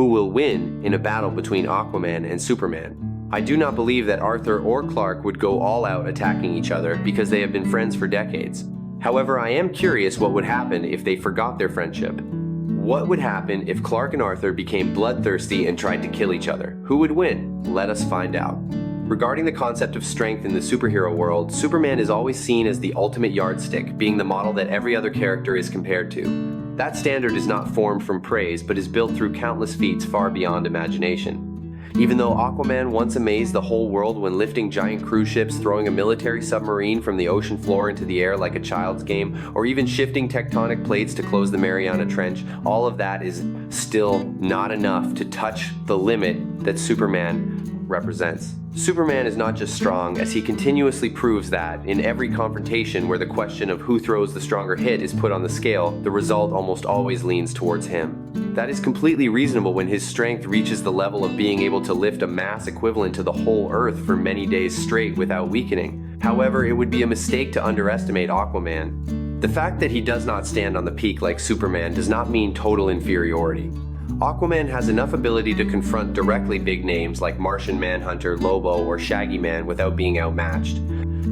who will win in a battle between Aquaman and Superman. I do not believe that Arthur or Clark would go all out attacking each other because they have been friends for decades. However, I am curious what would happen if they forgot their friendship. What would happen if Clark and Arthur became bloodthirsty and tried to kill each other? Who would win? Let us find out. Regarding the concept of strength in the superhero world, Superman is always seen as the ultimate yardstick, being the model that every other character is compared to. That standard is not formed from praise, but is built through countless feats far beyond imagination. Even though Aquaman once amazed the whole world when lifting giant cruise ships, throwing a military submarine from the ocean floor into the air like a child's game, or even shifting tectonic plates to close the Mariana Trench, all of that is still not enough to touch the limit that Superman represents. Superman is not just strong, as he continuously proves that, in every confrontation where the question of who throws the stronger hit is put on the scale, the result almost always leans towards him. That is completely reasonable when his strength reaches the level of being able to lift a mass equivalent to the whole Earth for many days straight without weakening. However, it would be a mistake to underestimate Aquaman. The fact that he does not stand on the peak like Superman does not mean total inferiority. Aquaman has enough ability to confront directly big names like Martian Manhunter, Lobo, or Shaggy Man without being outmatched.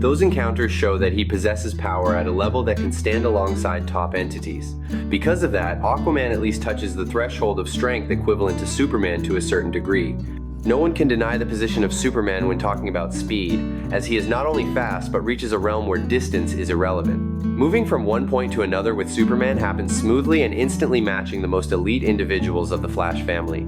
Those encounters show that he possesses power at a level that can stand alongside top entities. Because of that, Aquaman at least touches the threshold of strength equivalent to Superman to a certain degree. No one can deny the position of Superman when talking about speed, as he is not only fast but reaches a realm where distance is irrelevant. Moving from one point to another with Superman happens smoothly and instantly matching the most elite individuals of the Flash family.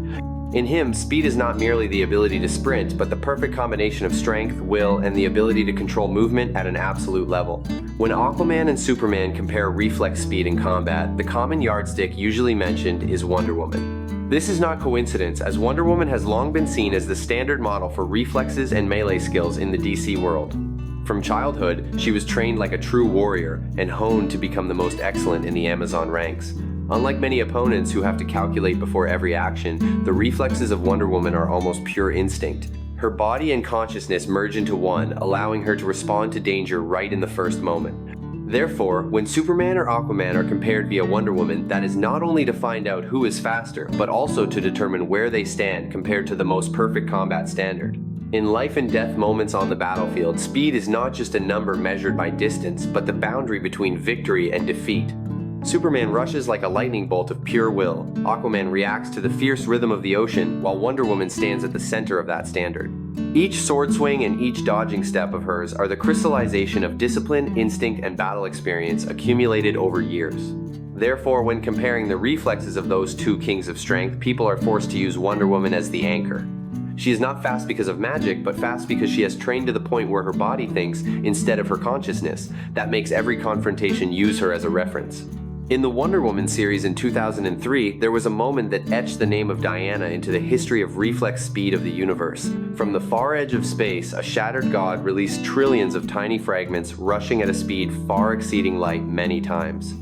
In him, speed is not merely the ability to sprint, but the perfect combination of strength, will, and the ability to control movement at an absolute level. When Aquaman and Superman compare reflex speed in combat, the common yardstick usually mentioned is Wonder Woman. This is not coincidence, as Wonder Woman has long been seen as the standard model for reflexes and melee skills in the DC world. From childhood, she was trained like a true warrior and honed to become the most excellent in the Amazon ranks. Unlike many opponents who have to calculate before every action, the reflexes of Wonder Woman are almost pure instinct. Her body and consciousness merge into one, allowing her to respond to danger right in the first moment. Therefore, when Superman or Aquaman are compared via Wonder Woman, that is not only to find out who is faster, but also to determine where they stand compared to the most perfect combat standard. In life and death moments on the battlefield, speed is not just a number measured by distance, but the boundary between victory and defeat. Superman rushes like a lightning bolt of pure will. Aquaman reacts to the fierce rhythm of the ocean, while Wonder Woman stands at the center of that standard. Each sword swing and each dodging step of hers are the crystallization of discipline, instinct, and battle experience accumulated over years. Therefore, when comparing the reflexes of those two kings of strength, people are forced to use Wonder Woman as the anchor. She is not fast because of magic, but fast because she has trained to the point where her body thinks instead of her consciousness. That makes every confrontation use her as a reference. In the Wonder Woman series in 2003, there was a moment that etched the name of Diana into the history of reflex speed of the universe. From the far edge of space, a shattered god released trillions of tiny fragments, rushing at a speed far exceeding light many times.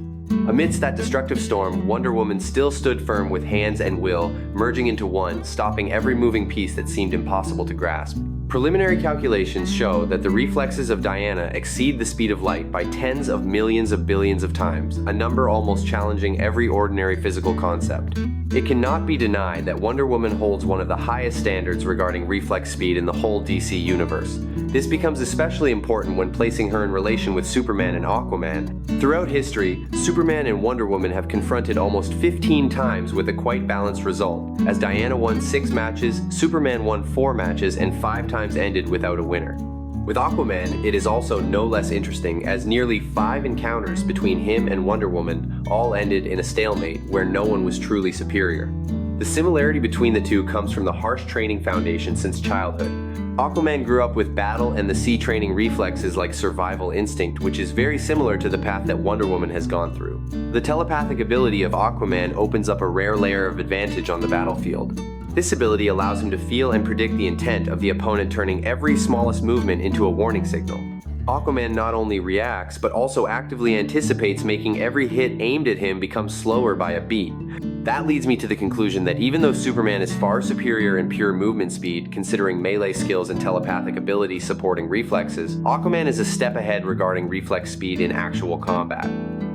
Amidst that destructive storm, Wonder Woman still stood firm with hands and will, merging into one, stopping every moving piece that seemed impossible to grasp. Preliminary calculations show that the reflexes of Diana exceed the speed of light by tens of millions of billions of times, a number almost challenging every ordinary physical concept. It cannot be denied that Wonder Woman holds one of the highest standards regarding reflex speed in the whole DC universe. This becomes especially important when placing her in relation with Superman and Aquaman. Throughout history, Superman and Wonder Woman have confronted almost 15 times with a quite balanced result, as Diana won 6 matches, Superman won 4 matches, and 5 times ended without a winner. With Aquaman, it is also no less interesting, as nearly 5 encounters between him and Wonder Woman all ended in a stalemate where no one was truly superior. The similarity between the two comes from the harsh training foundation since childhood. Aquaman grew up with battle and the sea training reflexes like survival instinct, which is very similar to the path that Wonder Woman has gone through. The telepathic ability of Aquaman opens up a rare layer of advantage on the battlefield. This ability allows him to feel and predict the intent of the opponent, turning every smallest movement into a warning signal. Aquaman not only reacts, but also actively anticipates, making every hit aimed at him become slower by a beat. That leads me to the conclusion that even though Superman is far superior in pure movement speed, considering melee skills and telepathic ability supporting reflexes, Aquaman is a step ahead regarding reflex speed in actual combat.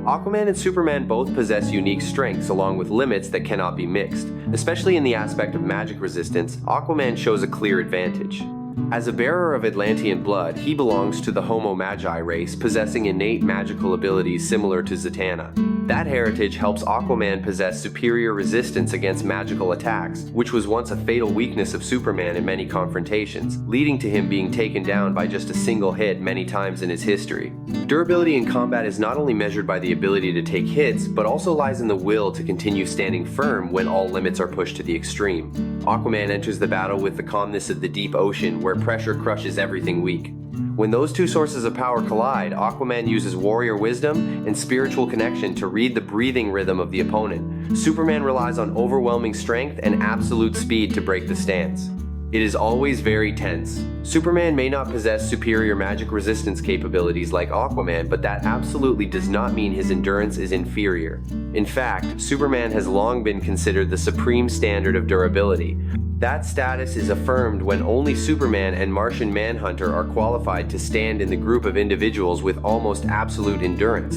Aquaman and Superman both possess unique strengths along with limits that cannot be mixed. Especially in the aspect of magic resistance, Aquaman shows a clear advantage. As a bearer of Atlantean blood, he belongs to the Homo Magi race, possessing innate magical abilities similar to Zatanna. That heritage helps Aquaman possess superior resistance against magical attacks, which was once a fatal weakness of Superman in many confrontations, leading to him being taken down by just a single hit many times in his history. Durability in combat is not only measured by the ability to take hits, but also lies in the will to continue standing firm when all limits are pushed to the extreme. Aquaman enters the battle with the calmness of the deep ocean, where pressure crushes everything weak. When those two sources of power collide, Aquaman uses warrior wisdom and spiritual connection to read the breathing rhythm of the opponent. Superman relies on overwhelming strength and absolute speed to break the stance. It is always very tense. Superman may not possess superior magic resistance capabilities like Aquaman, but that absolutely does not mean his endurance is inferior. In fact, Superman has long been considered the supreme standard of durability. That status is affirmed when only Superman and Martian Manhunter are qualified to stand in the group of individuals with almost absolute endurance.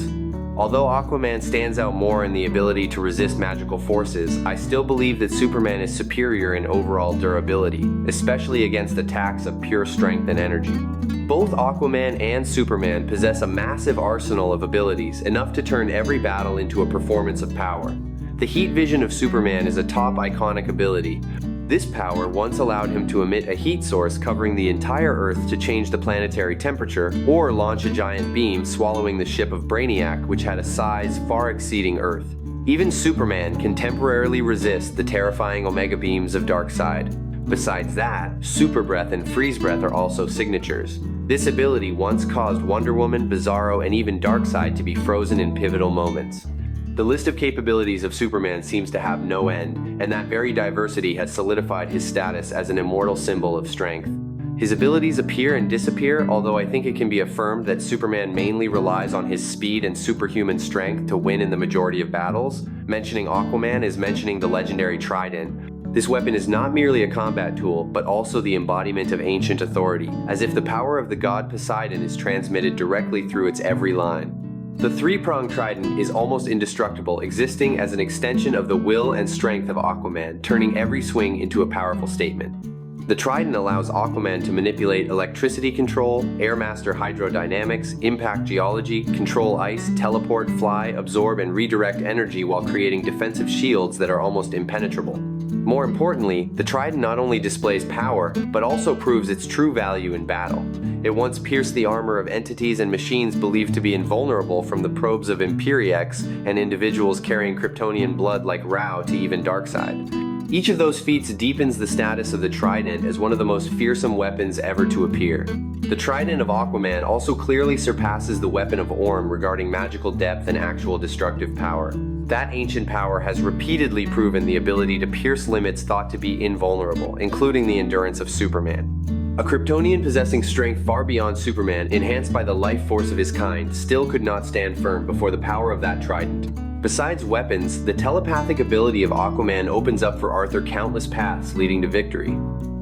Although Aquaman stands out more in the ability to resist magical forces, I still believe that Superman is superior in overall durability, especially against attacks of pure strength and energy. Both Aquaman and Superman possess a massive arsenal of abilities, enough to turn every battle into a performance of power. The heat vision of Superman is a top iconic ability. This power once allowed him to emit a heat source covering the entire Earth to change the planetary temperature, or launch a giant beam swallowing the ship of Brainiac, which had a size far exceeding Earth. Even Superman can temporarily resist the terrifying Omega beams of Darkseid. Besides that, Super Breath and Freeze Breath are also signatures. This ability once caused Wonder Woman, Bizarro, and even Darkseid to be frozen in pivotal moments. The list of capabilities of Superman seems to have no end, and that very diversity has solidified his status as an immortal symbol of strength. His abilities appear and disappear, although I think it can be affirmed that Superman mainly relies on his speed and superhuman strength to win in the majority of battles. Mentioning Aquaman is mentioning the legendary trident. This weapon is not merely a combat tool, but also the embodiment of ancient authority, as if the power of the god Poseidon is transmitted directly through its every line. The three-pronged trident is almost indestructible, existing as an extension of the will and strength of Aquaman, turning every swing into a powerful statement. The trident allows Aquaman to manipulate electricity control, airmaster hydrodynamics, impact geology, control ice, teleport, fly, absorb, and redirect energy while creating defensive shields that are almost impenetrable. More importantly, the trident not only displays power, but also proves its true value in battle. It once pierced the armor of entities and machines believed to be invulnerable, from the probes of Imperiex and individuals carrying Kryptonian blood like Rao to even Darkseid. Each of those feats deepens the status of the trident as one of the most fearsome weapons ever to appear. The trident of Aquaman also clearly surpasses the weapon of Orm regarding magical depth and actual destructive power. That ancient power has repeatedly proven the ability to pierce limits thought to be invulnerable, including the endurance of Superman. A Kryptonian possessing strength far beyond Superman, enhanced by the life force of his kind, still could not stand firm before the power of that trident. Besides weapons, the telepathic ability of Aquaman opens up for Arthur countless paths leading to victory.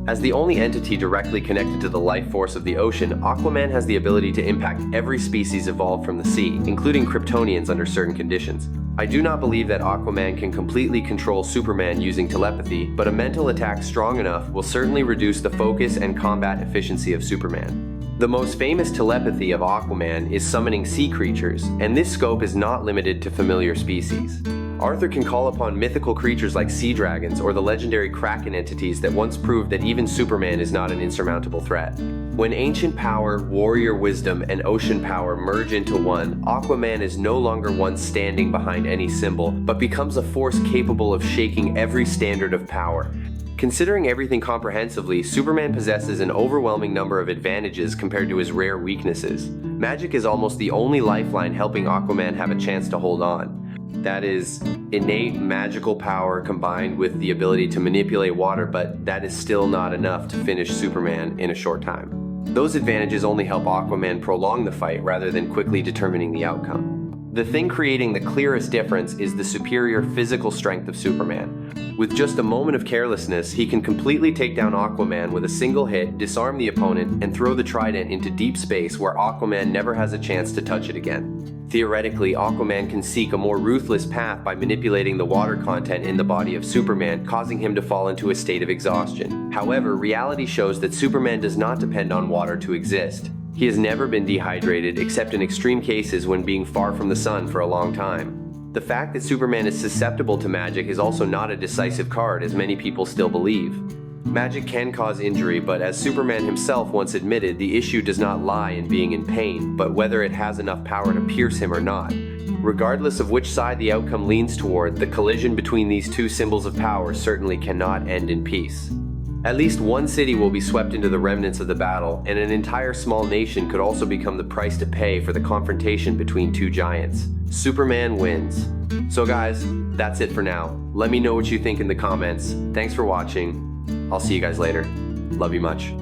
As the only entity directly connected to the life force of the ocean, Aquaman has the ability to impact every species evolved from the sea, including Kryptonians under certain conditions. I do not believe that Aquaman can completely control Superman using telepathy, but a mental attack strong enough will certainly reduce the focus and combat efficiency of Superman. The most famous telepathy of Aquaman is summoning sea creatures, and this scope is not limited to familiar species. Arthur can call upon mythical creatures like sea dragons or the legendary Kraken entities that once proved that even Superman is not an insurmountable threat. When ancient power, warrior wisdom, and ocean power merge into one, Aquaman is no longer one standing behind any symbol, but becomes a force capable of shaking every standard of power. Considering everything comprehensively, Superman possesses an overwhelming number of advantages compared to his rare weaknesses. Magic is almost the only lifeline helping Aquaman have a chance to hold on. That is innate magical power combined with the ability to manipulate water, but that is still not enough to finish Superman in a short time. Those advantages only help Aquaman prolong the fight rather than quickly determining the outcome. The thing creating the clearest difference is the superior physical strength of Superman. With just a moment of carelessness, he can completely take down Aquaman with a single hit, disarm the opponent, and throw the trident into deep space where Aquaman never has a chance to touch it again. Theoretically, Aquaman can seek a more ruthless path by manipulating the water content in the body of Superman, causing him to fall into a state of exhaustion. However, reality shows that Superman does not depend on water to exist. He has never been dehydrated except in extreme cases when being far from the sun for a long time. The fact that Superman is susceptible to magic is also not a decisive card, as many people still believe. Magic can cause injury, but as Superman himself once admitted, the issue does not lie in being in pain, but whether it has enough power to pierce him or not. Regardless of which side the outcome leans toward, the collision between these two symbols of power certainly cannot end in peace. At least one city will be swept into the remnants of the battle, and an entire small nation could also become the price to pay for the confrontation between two giants. Superman wins. So guys, that's it for now. Let me know what you think in the comments. Thanks for watching. I'll see you guys later. Love you much.